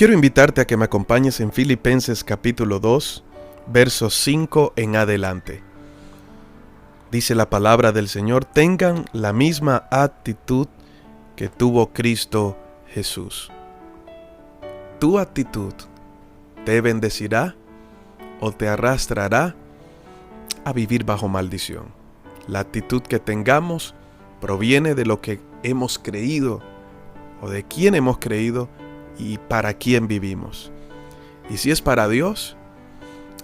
quiero invitarte a que me acompañes en Filipenses capítulo 2, versos 5 en adelante. Dice la palabra del Señor: tengan la misma actitud que tuvo Cristo Jesús. ¿Tu actitud te bendecirá o te arrastrará a vivir bajo maldición? La actitud que tengamos proviene de lo que hemos creído o de quién hemos creído y para quién vivimos. Y si es para Dios,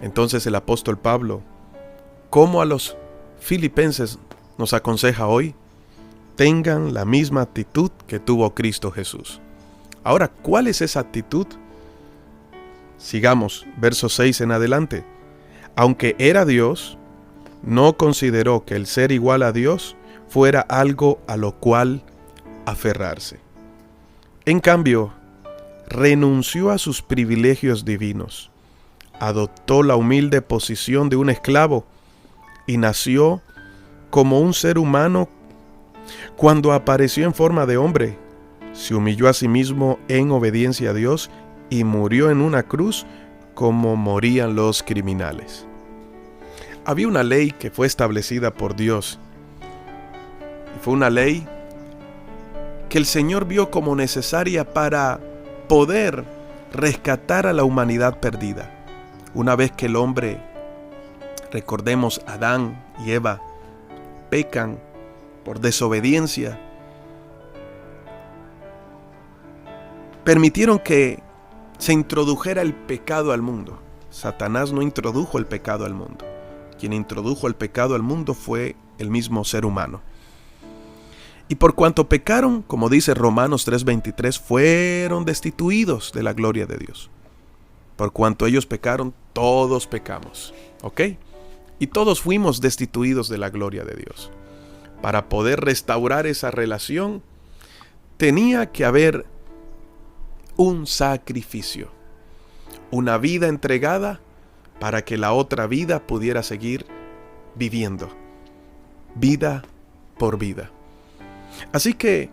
entonces el apóstol Pablo, como a los filipenses, nos aconseja hoy: tengan la misma actitud que tuvo Cristo Jesús. Ahora, ¿cuál es esa actitud? Sigamos, verso 6 en adelante. Aunque era Dios, no consideró que el ser igual a Dios fuera algo a lo cual aferrarse. En cambio, renunció a sus privilegios divinos, adoptó la humilde posición de un esclavo y nació como un ser humano. Cuando apareció en forma de hombre, se humilló a sí mismo en obediencia a Dios y murió en una cruz como morían los criminales. Había una ley que fue establecida por Dios, y fue una ley que el Señor vio como necesaria para poder rescatar a la humanidad perdida. Una vez que el hombre, recordemos, Adán y Eva, pecan por desobediencia, permitieron que se introdujera el pecado al mundo. Satanás no introdujo el pecado al mundo. Quien introdujo el pecado al mundo fue el mismo ser humano. Y por cuanto pecaron, como dice Romanos 3:23, fueron destituidos de la gloria de Dios. Por cuanto ellos pecaron, todos pecamos. ¿Ok? Y todos fuimos destituidos de la gloria de Dios. Para poder restaurar esa relación, tenía que haber un sacrificio, una vida entregada para que la otra vida pudiera seguir viviendo, vida por vida. Así que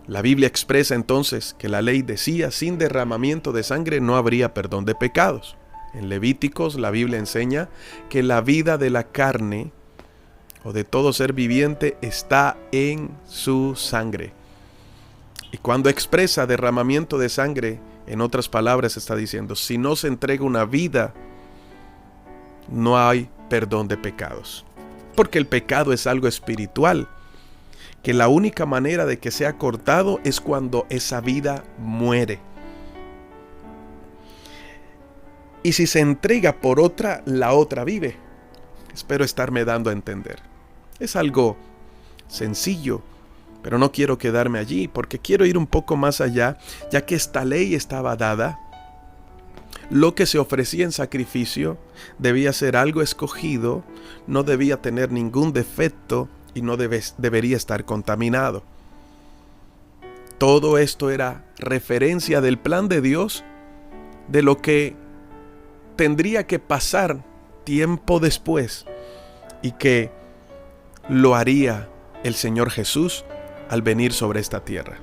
la Biblia expresa entonces que la ley decía: sin derramamiento de sangre no habría perdón de pecados. En Levíticos la Biblia enseña que la vida de la carne o de todo ser viviente está en su sangre. Y cuando expresa derramamiento de sangre, en otras palabras está diciendo: si no se entrega una vida, no hay perdón de pecados. Porque el pecado es algo espiritual, que la única manera de que sea cortado es cuando esa vida muere. Y si se entrega por otra, la otra vive. Espero estarme dando a entender. Es algo sencillo, pero no quiero quedarme allí, porque quiero ir un poco más allá, ya que esta ley estaba dada. Lo que se ofrecía en sacrificio debía ser algo escogido, no debía tener ningún defecto y no debería estar contaminado. Todo esto era referencia del plan de Dios, de lo que tendría que pasar tiempo después y que lo haría el Señor Jesús al venir sobre esta tierra.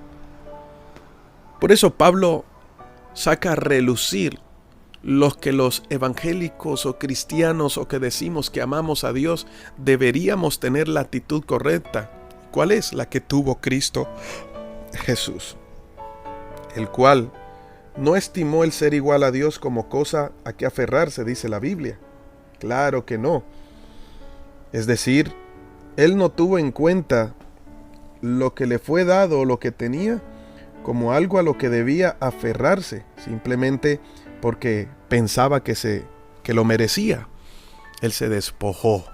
Por eso Pablo saca a relucir los que los evangélicos o cristianos o que decimos que amamos a Dios deberíamos tener la actitud correcta. ¿Cuál es? La que tuvo Cristo Jesús, el cual no estimó el ser igual a Dios como cosa a que aferrarse, dice la Biblia. Claro que no. Es decir, Él no tuvo en cuenta lo que le fue dado o lo que tenía como algo a lo que debía aferrarse, simplemente porque pensaba que lo merecía. Él se despojó.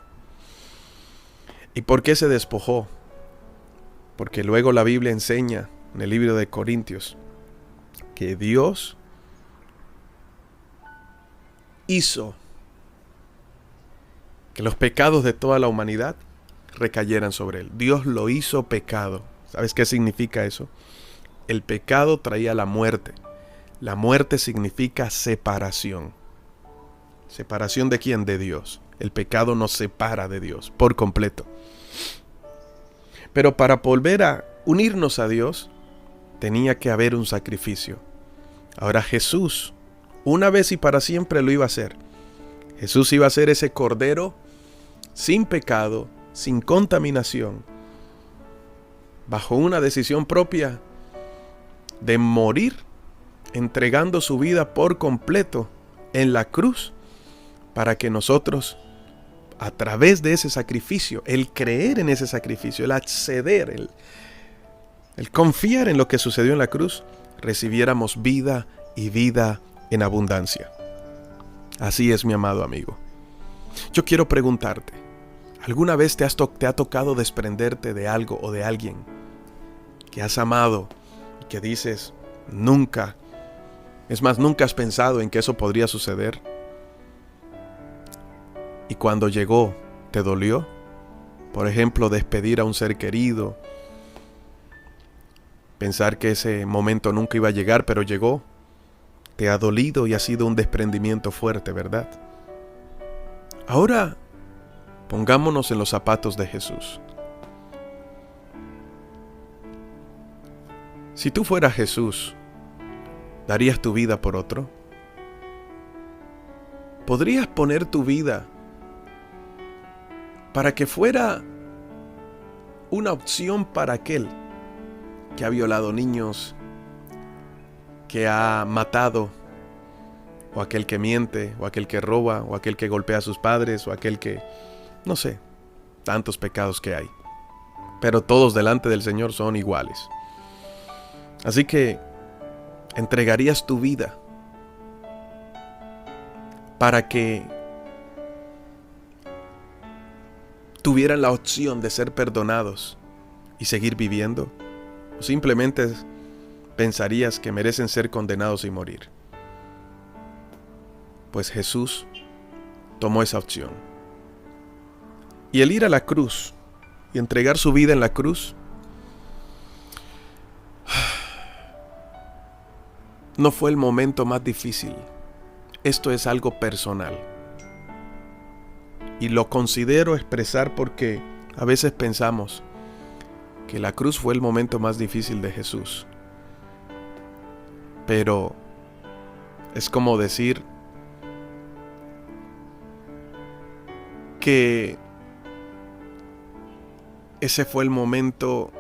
¿Y por qué se despojó? Porque luego la Biblia enseña en el libro de Corintios que Dios hizo que los pecados de toda la humanidad recayeran sobre Él. Dios lo hizo pecado. ¿Sabes qué significa eso? El pecado traía la muerte. La muerte significa separación. ¿Separación de quién? De Dios. El pecado nos separa de Dios por completo. Pero para volver a unirnos a Dios, tenía que haber un sacrificio. Ahora Jesús, una vez y para siempre lo iba a hacer. Jesús iba a ser ese cordero sin pecado, sin contaminación, bajo una decisión propia de morir, entregando su vida por completo en la cruz, para que nosotros, a través de ese sacrificio, el creer en ese sacrificio, el acceder, el confiar en lo que sucedió en la cruz, recibiéramos vida y vida en abundancia. Así es, mi amado amigo. Yo quiero preguntarte, ¿alguna vez te ha tocado desprenderte de algo o de alguien que has amado y que dices, nunca, es más, nunca has pensado en que eso podría suceder? Y cuando llegó, ¿te dolió? Por ejemplo, despedir a un ser querido, pensar que ese momento nunca iba a llegar, pero llegó. Te ha dolido y ha sido un desprendimiento fuerte, ¿verdad? Ahora, pongámonos en los zapatos de Jesús. Si tú fueras Jesús, ¿darías tu vida por otro? ¿Podrías poner tu vida para que fuera una opción para aquel que ha violado niños, que ha matado, o aquel que miente, o aquel que roba, o aquel que golpea a sus padres, o aquel que, no sé, tantos pecados que hay? Pero todos delante del Señor son iguales. Así que, ¿entregarías tu vida para que tuvieran la opción de ser perdonados y seguir viviendo? ¿O simplemente pensarías que merecen ser condenados y morir? Pues Jesús tomó esa opción. Y el ir a la cruz y entregar su vida en la cruz no fue el momento más difícil. Esto es algo personal. Y lo considero expresar porque a veces pensamos que la cruz fue el momento más difícil de Jesús. Pero es como decir que ese fue el momento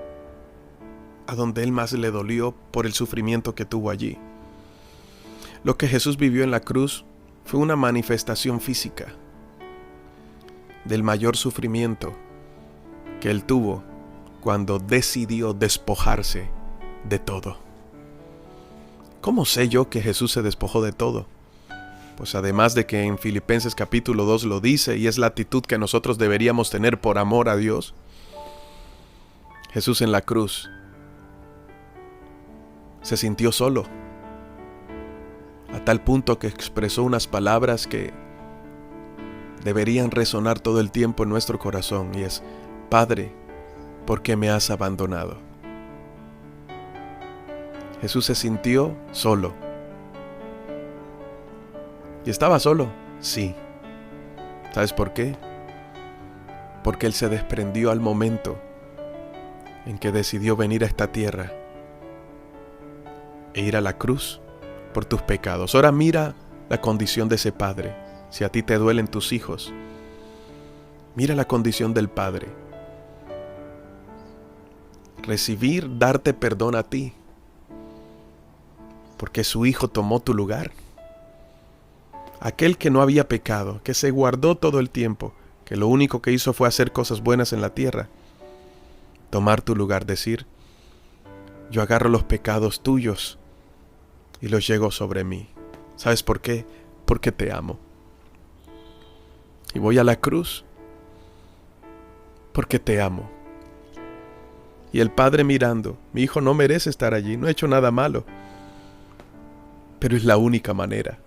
a donde él más le dolió por el sufrimiento que tuvo allí. Lo que Jesús vivió en la cruz fue una manifestación física del mayor sufrimiento que él tuvo cuando decidió despojarse de todo. ¿Cómo sé yo que Jesús se despojó de todo? Pues además de que en Filipenses capítulo 2 lo dice, y es la actitud que nosotros deberíamos tener por amor a Dios, Jesús en la cruz se sintió solo, a tal punto que expresó unas palabras que deberían resonar todo el tiempo en nuestro corazón, y es: Padre, ¿por qué me has abandonado? Jesús se sintió solo. ¿Y estaba solo? Sí. ¿Sabes por qué? Porque Él se desprendió al momento en que decidió venir a esta tierra e ir a la cruz por tus pecados. Ahora mira la condición de ese padre. Si a ti te duelen tus hijos, mira la condición del padre. Recibir, darte perdón a ti, porque su hijo tomó tu lugar. Aquel que no había pecado, que se guardó todo el tiempo, que lo único que hizo fue hacer cosas buenas en la tierra, tomar tu lugar, decir: yo agarro los pecados tuyos y los llego sobre mí. ¿Sabes por qué? Porque te amo. Y voy a la cruz porque te amo. Y el padre mirando: mi hijo no merece estar allí, no ha hecho nada malo, pero es la única manera.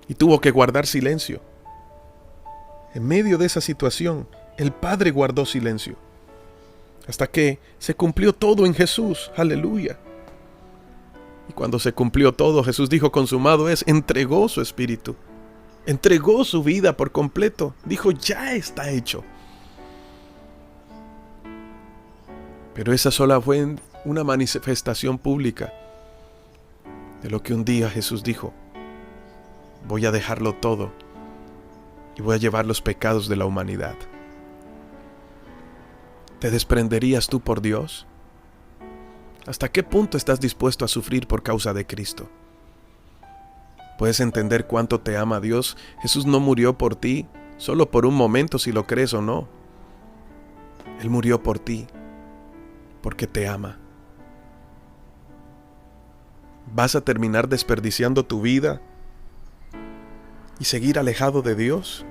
Y tuvo que guardar silencio. En medio de esa situación, el padre guardó silencio hasta que se cumplió todo en Jesús. Aleluya. Y cuando se cumplió todo, Jesús dijo: consumado es. Entregó su espíritu, entregó su vida por completo. Dijo: ya está hecho. Pero esa sola fue una manifestación pública de lo que un día Jesús dijo: voy a dejarlo todo y voy a llevar los pecados de la humanidad. ¿Te desprenderías tú por Dios? ¿Hasta qué punto estás dispuesto a sufrir por causa de Cristo? ¿Puedes entender cuánto te ama Dios? Jesús no murió por ti solo por un momento, si lo crees o no. Él murió por ti porque te ama. ¿Vas a terminar desperdiciando tu vida y seguir alejado de Dios?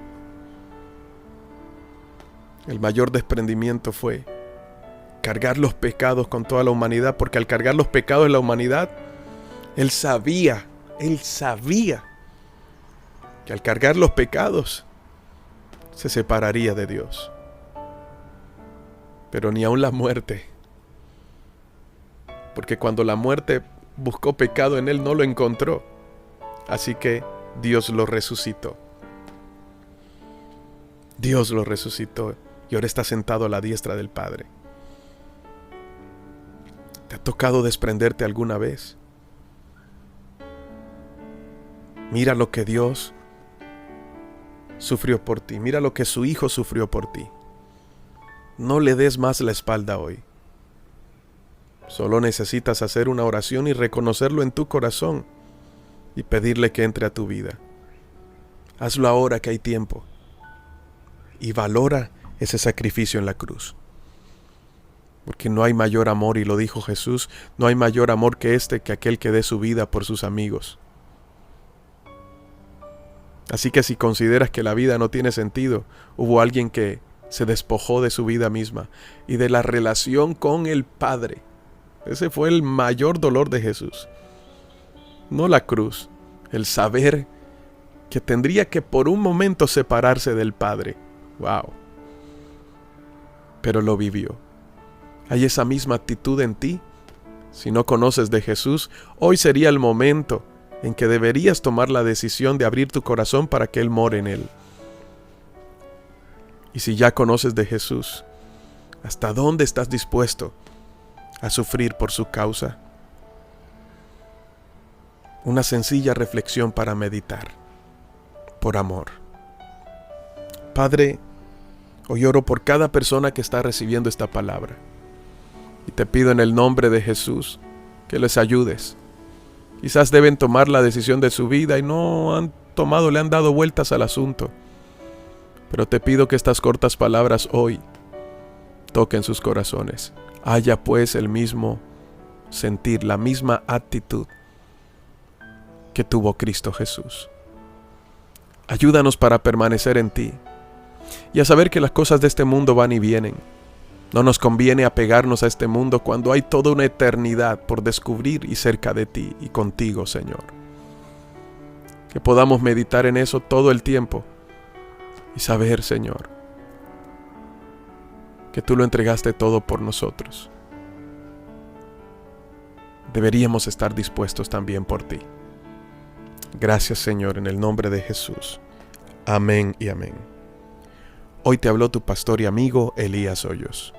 El mayor desprendimiento fue cargar los pecados con toda la humanidad, porque al cargar los pecados de la humanidad, Él sabía que al cargar los pecados se separaría de Dios. Pero ni aun la muerte, porque cuando la muerte buscó pecado en Él, no lo encontró. Así que Dios lo resucitó. Dios lo resucitó y ahora está sentado a la diestra del Padre. ¿Te ha tocado desprenderte alguna vez? Mira lo que Dios sufrió por ti. Mira lo que su Hijo sufrió por ti. No le des más la espalda hoy. Solo necesitas hacer una oración y reconocerlo en tu corazón y pedirle que entre a tu vida. Hazlo ahora que hay tiempo y valora ese sacrificio en la cruz. Porque no hay mayor amor, y lo dijo Jesús, no hay mayor amor que aquel que dé su vida por sus amigos. Así que si consideras que la vida no tiene sentido, hubo alguien que se despojó de su vida misma y de la relación con el Padre. Ese fue el mayor dolor de Jesús. No la cruz, el saber que tendría que por un momento separarse del Padre. ¡Wow! Pero lo vivió. ¿Hay esa misma actitud en ti? Si no conoces de Jesús, hoy sería el momento en que deberías tomar la decisión de abrir tu corazón para que Él more en él. Y si ya conoces de Jesús, ¿hasta dónde estás dispuesto a sufrir por su causa? Una sencilla reflexión para meditar, por amor. Padre, hoy oro por cada persona que está recibiendo esta palabra. Y te pido en el nombre de Jesús que les ayudes. Quizás deben tomar la decisión de su vida y no han tomado, le han dado vueltas al asunto. Pero te pido que estas cortas palabras hoy toquen sus corazones. Haya pues el mismo sentir, la misma actitud que tuvo Cristo Jesús. Ayúdanos para permanecer en ti y a saber que las cosas de este mundo van y vienen. No nos conviene apegarnos a este mundo cuando hay toda una eternidad por descubrir y cerca de ti y contigo, Señor. Que podamos meditar en eso todo el tiempo y saber, Señor, que tú lo entregaste todo por nosotros. Deberíamos estar dispuestos también por ti. Gracias, Señor, en el nombre de Jesús. Amén y amén. Hoy te habló tu pastor y amigo Elías Hoyos.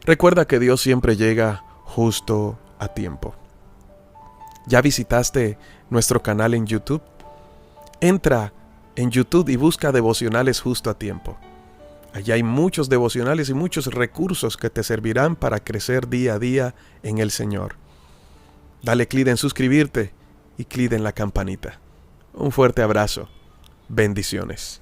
Recuerda que Dios siempre llega justo a tiempo. ¿Ya visitaste nuestro canal en YouTube? Entra en YouTube y busca Devocionales Justo a Tiempo. Allí hay muchos devocionales y muchos recursos que te servirán para crecer día a día en el Señor. Dale clic en suscribirte y clic en la campanita. Un fuerte abrazo. Bendiciones.